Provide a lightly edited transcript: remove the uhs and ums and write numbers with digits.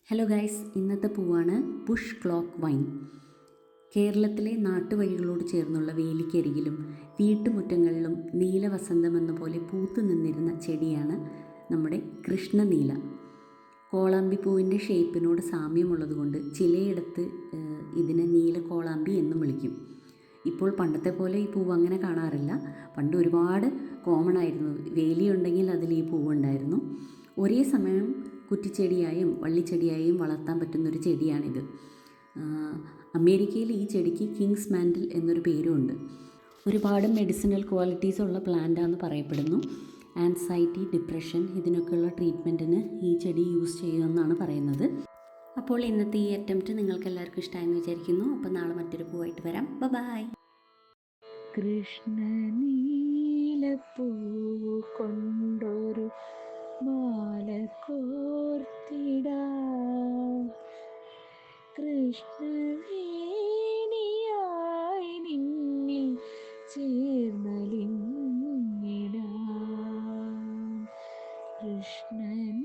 Hello guys, ഇന്നത്തെ പൂവാണ് Bush clock wine. കേരളത്തിലെ നാട്ടുവഴികളോട് ചേർന്നുള്ള വേലിക്കരികിലും വീട്ടുമുറ്റങ്ങളിലും നീലവസന്തം എന്ന പോലെ പൂത്തു നിന്നിരുന്ന ചെടിയാണ് നമ്മുടെ കൃഷ്ണനീല. കോളാമ്പി പൂവിൻ്റെ ഷേപ്പിനോട് സാമ്യമുള്ളതുകൊണ്ട് ചിലയിടത്ത് ഇതിനെ നീല കോളാമ്പി എന്നും വിളിക്കും. ഇപ്പോൾ പണ്ടത്തെ പോലെ ഈ പൂവ് അങ്ങനെ കാണാറില്ല. പണ്ട് ഒരുപാട് കോമൺ ആയിരുന്നു. വേലിയുണ്ടെങ്കിൽ അതിൽ ഈ പൂവുണ്ടായിരുന്നു. ഒരേ സമയം കുറ്റിച്ചെടിയായും വള്ളിച്ചെടിയായും വളർത്താൻ പറ്റുന്നൊരു ചെടിയാണിത്. അമേരിക്കയിൽ ഈ ചെടിക്ക് കിങ്സ് മാൻഡിൽ എന്നൊരു പേരുമുണ്ട്. ഒരുപാട് മെഡിസിനൽ ക്വാളിറ്റീസ് ഉള്ള പ്ലാന്റാണെന്ന് പറയപ്പെടുന്നു. ആൻസൈറ്റി, ഡിപ്രഷൻ ഇതിനൊക്കെയുള്ള ട്രീറ്റ്മെൻറ്റിന് ഈ ചെടി യൂസ് ചെയ്യുമെന്നാണ് പറയുന്നത്. അപ്പോൾ ഇന്നത്തെ ഈ അറ്റംപ്റ്റ് നിങ്ങൾക്ക് എല്ലാവർക്കും ഇഷ്ടമായെന്ന് വിചാരിക്കുന്നു. അപ്പോൾ നാളെ മറ്റൊരു പൂവായിട്ട് വരാം. ബൈ. കൃഷ്ണനീലപ്പൂ കൊണ്ടൊരു മാല കോർത്തിടാം, കൃഷ്ണവേണിയായി നിന്നിൽ ചേർന്നലിഞ്ഞിടാം. കൃഷ്ണൻ